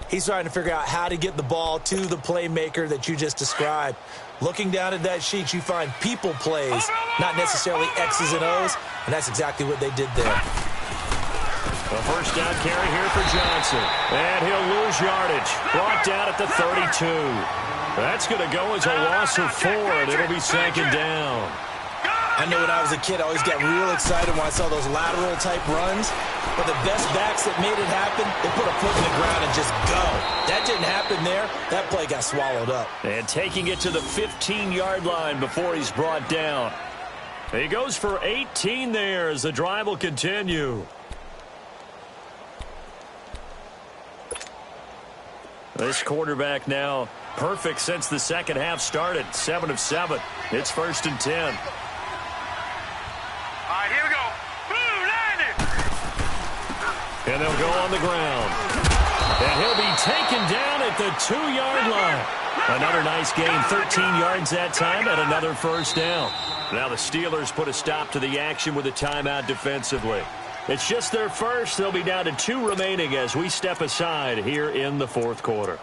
He's trying to figure out how to get the ball to the playmaker that you just described. Looking down at that sheet, you find people plays, not necessarily X's and O's, and that's exactly what they did there. A first down carry here for Johnson. And he'll lose yardage. Brought down at the 32. That's going to go as a loss of 4, and it'll be second down. I know when I was a kid, I always got real excited when I saw those lateral-type runs. But the best backs that made it happen, they put a foot in the ground and just go. That didn't happen there. That play got swallowed up. And taking it to the 15-yard line before he's brought down. He goes for 18 there as the drive will continue. This quarterback now perfect since the second half started. 7 of 7. It's 1st and 10. All right, here we go. Boom, landed. And they'll go on the ground. And he'll be taken down at the 2-yard line. Another nice gain, 13 yards that time, and another first down. Now the Steelers put a stop to the action with a timeout defensively. It's just their first. They'll be down to 2 remaining as we step aside here in the fourth quarter.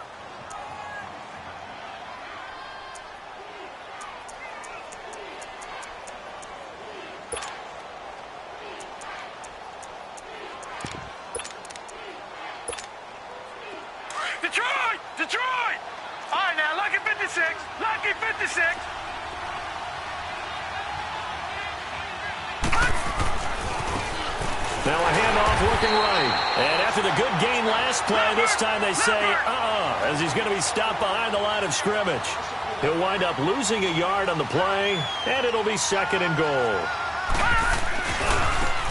Detroit! Detroit! All right, now, lucky 56. Lucky 56. Now a handoff looking right. And after the good gain last play, this time they say, as he's going to be stopped behind the line of scrimmage. He'll wind up losing a yard on the play, and it'll be 2nd and goal.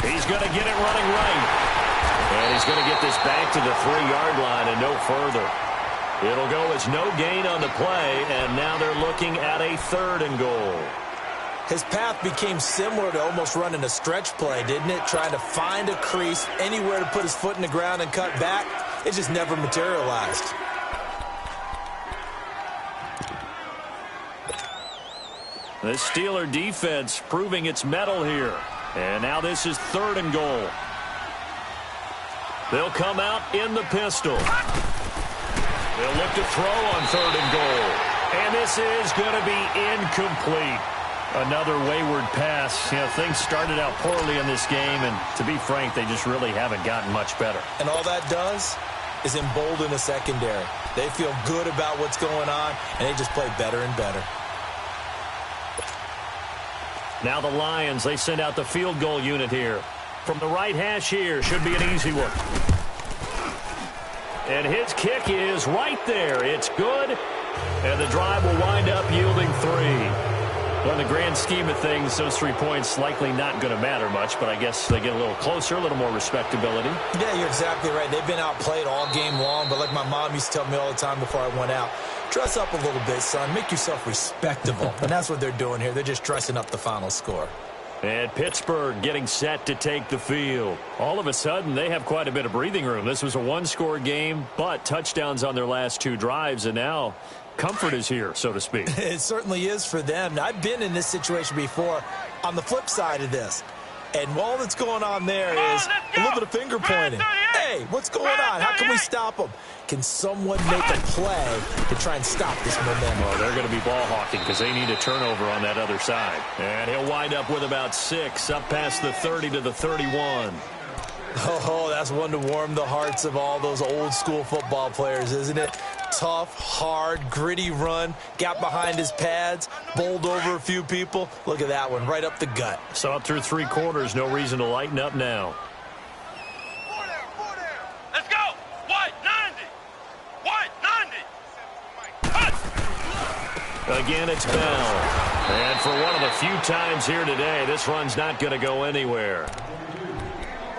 He's going to get it running right. And he's going to get this back to the 3-yard line and no further. It'll go as no gain on the play, and now they're looking at a 3rd and goal. His path became similar to almost running a stretch play, didn't it? Trying to find a crease, anywhere to put his foot in the ground and cut back. It just never materialized. The Steeler defense proving its mettle here. And now this is 3rd and goal. They'll come out in the pistol. They'll look to throw on 3rd and goal. And this is going to be incomplete. Another wayward pass. You know, things started out poorly in this game, and to be frank, they just really haven't gotten much better. And all that does is embolden the secondary. They feel good about what's going on, and they just play better and better. Now the Lions, they send out the field goal unit here. From the right hash here, should be an easy one. And his kick is right there. It's good, and the drive will wind up yielding 3. Well, in the grand scheme of things, those 3 points likely not going to matter much, but I guess they get a little closer, a little more respectability. Yeah, you're exactly right. They've been outplayed all game long, but like my mom used to tell me all the time before I went out, dress up a little bit, son. Make yourself respectable. And that's what they're doing here. They're just dressing up the final score. And Pittsburgh getting set to take the field. All of a sudden, they have quite a bit of breathing room. This was a 1-score game, but touchdowns on their last 2 drives, and now comfort is here, so to speak. It certainly is for them. Now, I've been in this situation before on the flip side of this. And all that's going on there is a little bit of finger pointing. Hey, what's going on? How can we stop them? Can someone make a play to try and stop this momentum? Well, they're going to be ball hawking because they need a turnover on that other side. And he'll wind up with about 6, up past the 30 to the 31. Oh, that's one to warm the hearts of all those old school football players, isn't it? Tough, hard, gritty run, got behind his pads, bowled over a few people. Look at that one, right up the gut. So up through 3 quarters, no reason to lighten up now. Let's go! White 90! White 90! Again, it's Bell. And for one of the few times here today, this run's not going to go anywhere.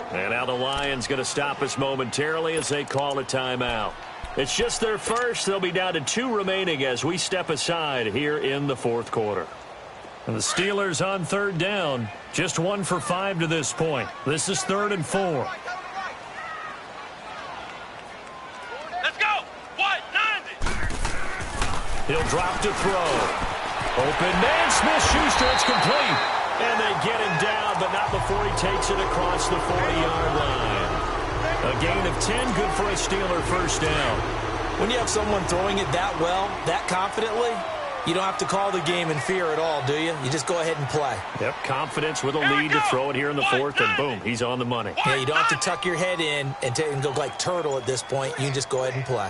And now the Lions going to stop us momentarily as they call a timeout. It's just their first. They'll be down to 2 remaining as we step aside here in the fourth quarter. And the Steelers on 3rd down. Just 1 for 5 to this point. This is 3rd and 4. Let's go! White 90! He'll drop to throw. Open man, Smith-Schuster. It's complete. And they get him down, but not before he takes it across the 40-yard line. A gain of 10, good for a Steeler first down. When you have someone throwing it that well, that confidently, you don't have to call the game in fear at all, do you? You just go ahead and play. Yep, confidence with a lead to throw it here in the 4th, and boom, he's on the money. Yeah, you don't have to tuck your head in and go like turtle at this point. You can just go ahead and play.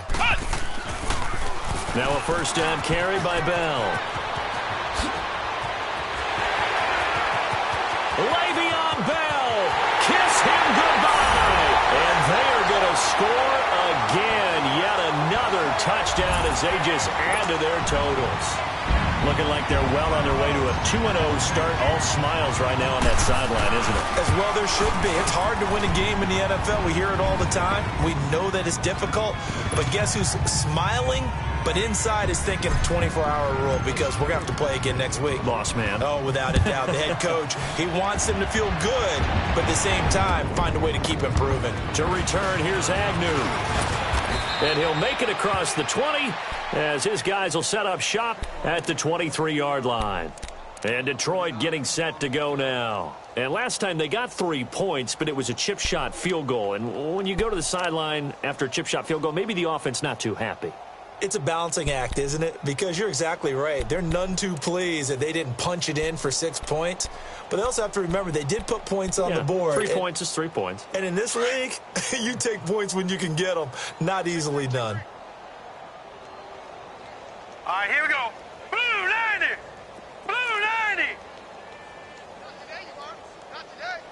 Now a first down carry by Bell. Le'Veon Bell, kiss him goodbye. And they are going to score again. Yet another touchdown as they just add to their totals. Looking like they're well on their way to a 2-0 start. All smiles right now on that sideline, isn't it? As well there should be. It's hard to win a game in the NFL. We hear it all the time. We know that it's difficult. But guess who's smiling? But inside is thinking 24-hour rule because we're going to have to play again next week. Lost man. Oh, without a doubt. The head coach, he wants them to feel good, but at the same time, find a way to keep improving. To return, here's Agnew. And he'll make it across the 20 as his guys will set up shop at the 23-yard line. And Detroit getting set to go now. And last time they got 3 points, but it was a chip shot field goal. And when you go to the sideline after a chip shot field goal, maybe the offense not too happy. It's a balancing act, isn't it? Because you're exactly right. They're none too pleased that they didn't punch it in for 6 points. But they also have to remember they did put points on the board. 3 points is 3 points. And in this league, you take points when you can get them. Not easily done. All right, here we go. Blue 90. Blue 90.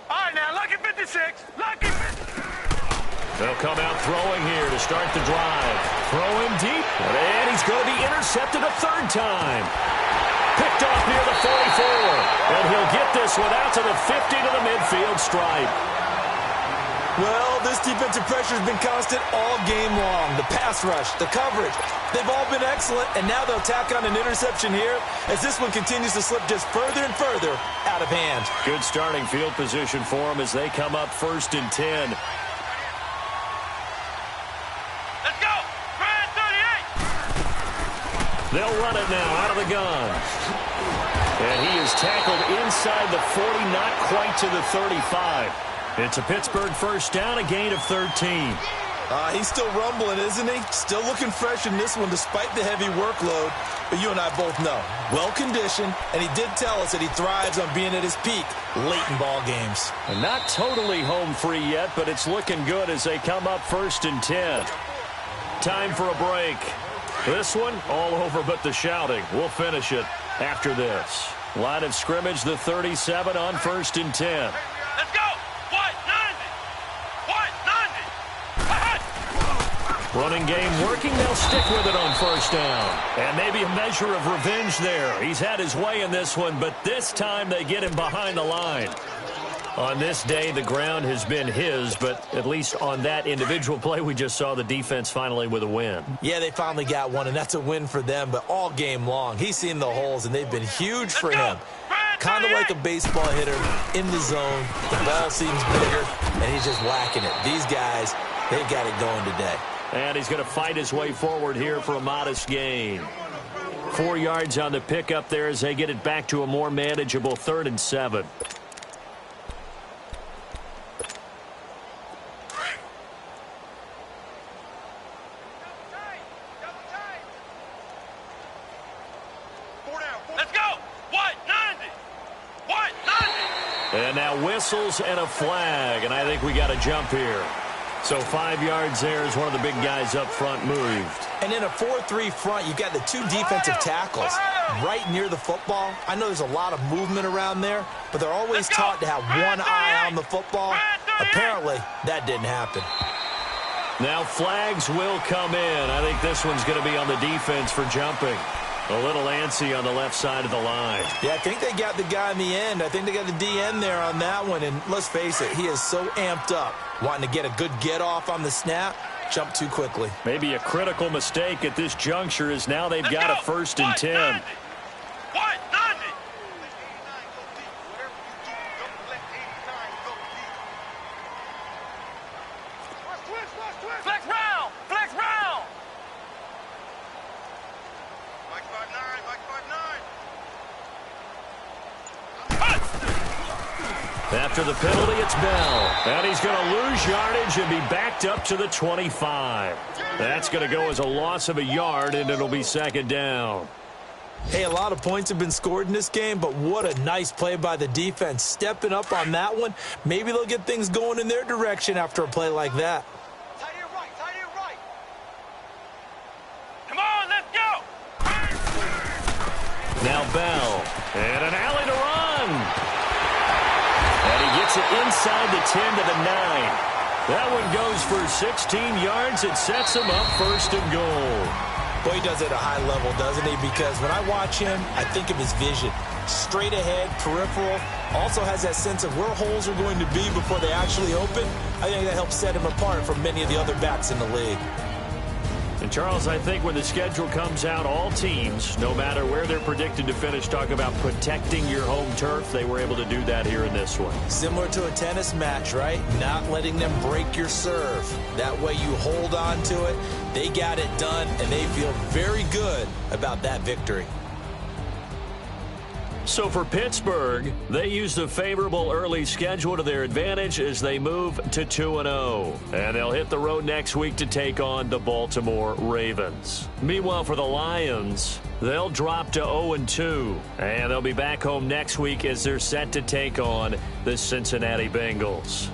All right, now, lucky 56. Lucky 56. They'll come out throwing here to start the drive. Throw him deep, and he's going to be intercepted a third time. Picked off near the 44, and he'll get this one out to the 50 to the midfield stripe. Well, this defensive pressure has been constant all game long. The pass rush, the coverage, they've all been excellent, and now they'll tack on an interception here as this one continues to slip just further and further out of hand. Good starting field position for them as they come up 1st and 10. Let's go. Grand 38. They'll run it now out of the gun. And he is tackled inside the 40, not quite to the 35. It's a Pittsburgh first down, a gain of 13. He's still rumbling, isn't he? Still looking fresh in this one despite the heavy workload. But you and I both know, well-conditioned, and he did tell us that he thrives on being at his peak late in ball games. And not totally home free yet, but it's looking good as they come up 1st and 10. Time for a break. This one, all over but the shouting. We'll finish it after this. Line of scrimmage, the 37 on 1st and 10. Let's go. White 90. White 90. Running game working. They'll stick with it on 1st down. And maybe a measure of revenge there. He's had his way in this one, but this time they get him behind the line. On this day, the ground has been his, but at least on that individual play, we just saw the defense finally with a win. Yeah, they finally got one, and that's a win for them, but all game long, he's seen the holes, and they've been huge for him. Kind of like a baseball hitter in the zone. The ball seems bigger, and he's just whacking it. These guys, they got it going today. And he's going to fight his way forward here for a modest gain. 4 yards on the pickup there as they get it back to a more manageable 3rd and 7. Let's go. White 90. White 90. And now whistles and a flag, and I think we got a jump here. So 5 yards there as one of the big guys up front moved. And in a 4-3 front, you've got the 2 defensive tackles right near the football. I know there's a lot of movement around there, but they're always taught to have one eye on the football. Apparently, that didn't happen. Now flags will come in. I think this one's going to be on the defense for jumping. A little antsy on the left side of the line. Yeah, I think they got the guy in the end. I think they got the DN there on that one. And let's face it, he is so amped up, wanting to get a good get-off on the snap, jump too quickly. Maybe a critical mistake at this juncture is now they've got a 1st and 10. White 90. Flex round. Flex round. After the penalty, it's Bell. And he's going to lose yardage and be backed up to the 25. That's going to go as a loss of a yard, and it'll be 2nd down. Hey, a lot of points have been scored in this game, but what a nice play by the defense. Stepping up on that one, maybe they'll get things going in their direction after a play like that. Tight end right. Tight end right. Come on, let's go. Now Bell. And an alley to run. And he gets it inside the 10 to the 9. That one goes for 16 yards. It sets him up 1st and goal. Boy, he does it at a high level, doesn't he? Because when I watch him, I think of his vision. Straight ahead, peripheral. Also has that sense of where holes are going to be before they actually open. I think that helps set him apart from many of the other backs in the league. And, Charles, I think when the schedule comes out, all teams, no matter where they're predicted to finish, talk about protecting your home turf. They were able to do that here in this one. Similar to a tennis match, right? Not letting them break your serve. That way you hold on to it. They got it done, and they feel very good about that victory. So for Pittsburgh, they used a favorable early schedule to their advantage as they move to 2-0. And they'll hit the road next week to take on the Baltimore Ravens. Meanwhile, for the Lions, they'll drop to 0-2. And they'll be back home next week as they're set to take on the Cincinnati Bengals.